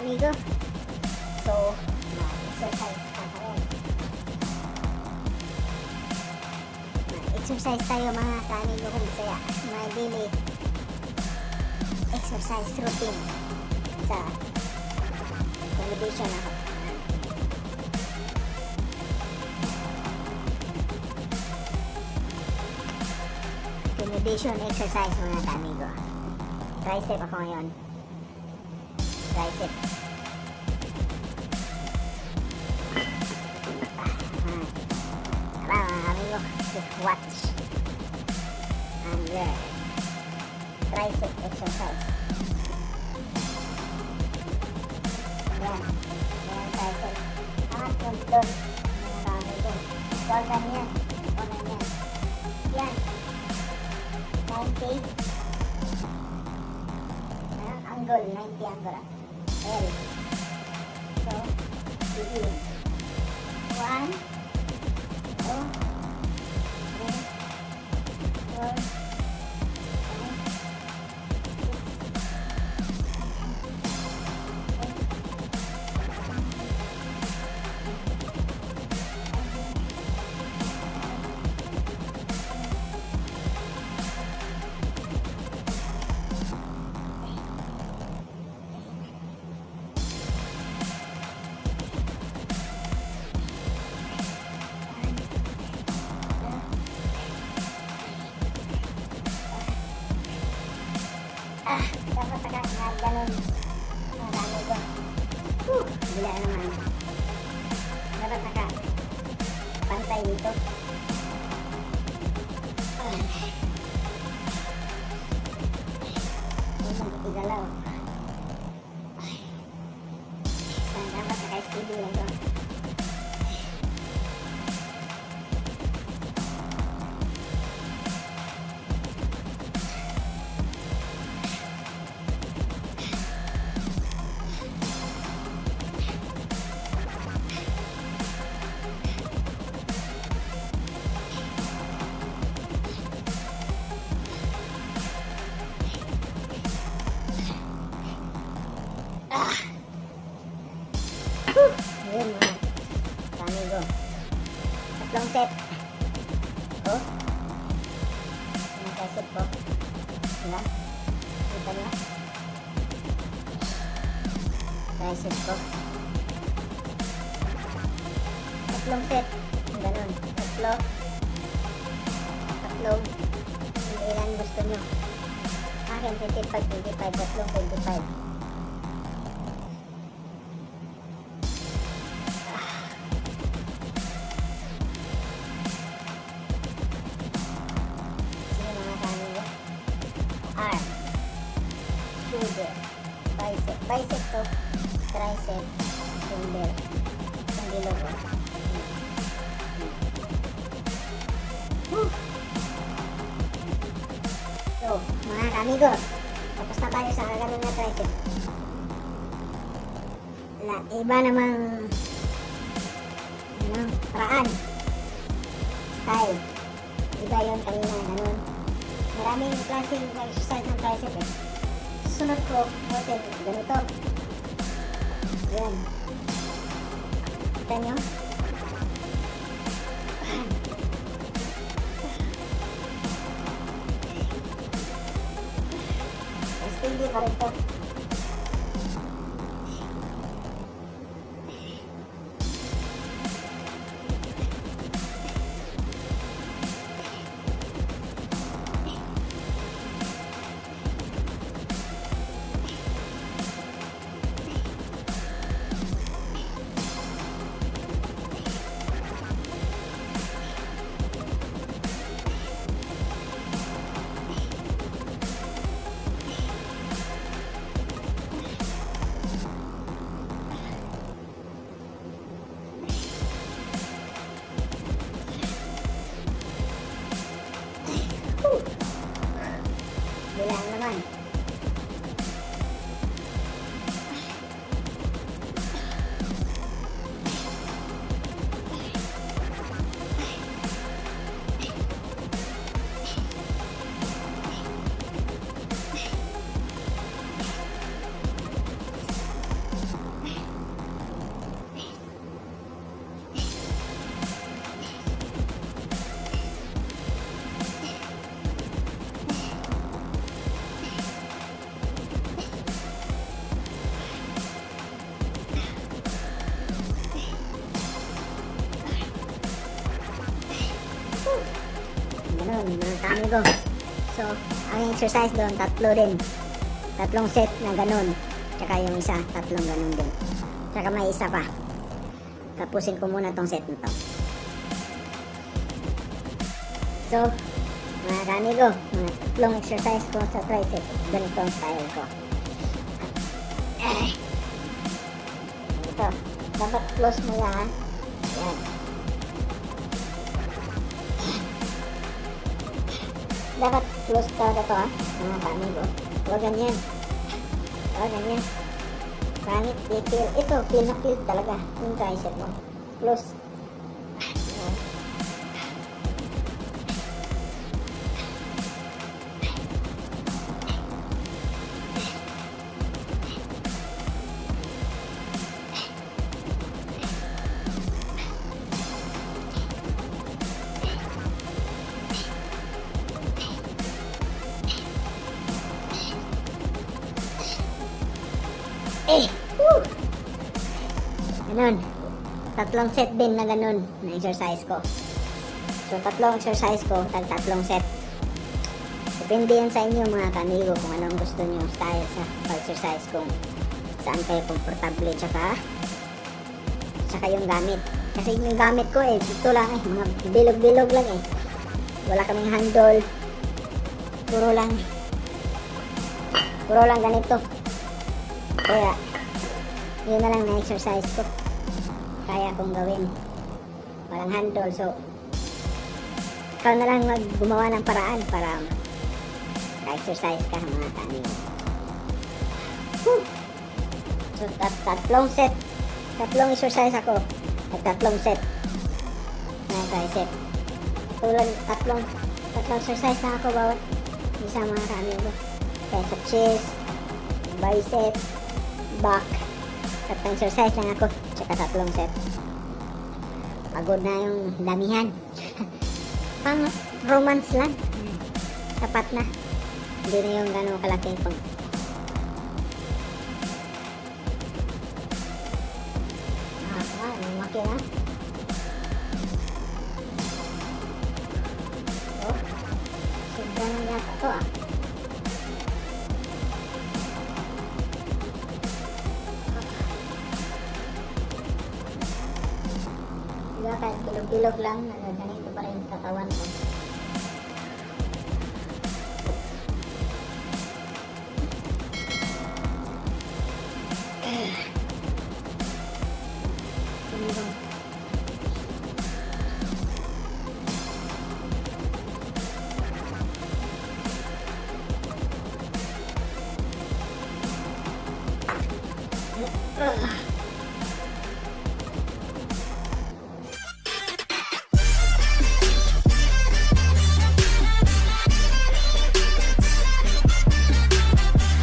amigo. So, exercise tayo. Exercise tayo mga ka-amigo kung Bisaya. My daily exercise routine sa accommodation ako. Accommodation exercise mga ka-amigo. Tricep ako ngayon. Tricep. Tara mga ka-amigo. Just watch. And learn. Tricep exercise. Yan. Yan tricep. Angat yung doon. Mga ka-amigo. Huwag ganyan. Huwag ganyan. Yan. 90. Angle, 90 angle. L. So, begin. 1, 2, 3, 4, 5, 6. Dapat agak ganun. Ang dami ko. Bila naman. Dapat agak pantay dito. Huwag igalaw. Dapat agak steady lang ko. Yun mga kamigo. Tatlong set. Oh. Nakasip ko. Diba? Kita nyo? Tricep ko. Tatlong set. Ganun. Tatlong. Ilan gusto nyo. Akin 25. Tatlong 25. Arm, shoulder, bicep to, tricep, shoulder, yung bilog ko. So, mga kamigo, tapos na tayo sa ganun na tricep. Iba namang paraan, style. Iba yun kanina, ganun. Maraming klaseng exercise ng tricep eh. Sunod ko, hotel, ganito. Yan. Kita nyo? Steady pa rin to. Ganun, mga kamigo. So, ang exercise doon, tatlo din. Tatlong set na ganun. Tsaka yung isa, tatlong ganun din. Tsaka may isa pa. Tapusin ko muna tong set na to. So, mga kamigo, mga tatlong exercise ko sa tricep. Ganito ang style ko. Ito, dapat close mo yan. Yan. Dapat close talaga to, mga kamigo. Huwag ganyan. Huwag ganyan. Pangit, feel. Ito, feel na feel talaga yung tricep mo. Close. Yan. Woo! Ganun. Tatlong set din na ganun na exercise ko. So, tatlong exercise ko, tatlong set. Depende yan sa inyo mga kamigo kung anong gusto nyo style sa pag-exercise kung saan kayo komportable tsaka yung gamit. Kasi yung gamit ko ito lang mga bilog-bilog lang Wala kaming handle. Puro lang ganito. Kaya, yun na lang na exercise ko. Kaya kong gawin. Walang handle. So, ikaw na lang gumawa ng paraan para ka-exercise ka mga kamigo. So, tatlong set. Tatlong exercise ako. At tatlong set na tricep. Tulad tatlong exercise na ako bawat isa mga kamigo. Kaya sa chest, bicep, back. Tatlong exercise lang ako. Tsaka tatlong set. Pagod na yung damihan. Pang romance lang. Sapat na. Hindi na yung gano'ng kalaki pang lumaki na. Oh, sobra na yata to Diba kahit bilog-bilog lang, ganito pa rin yung katawan ko. Ugh.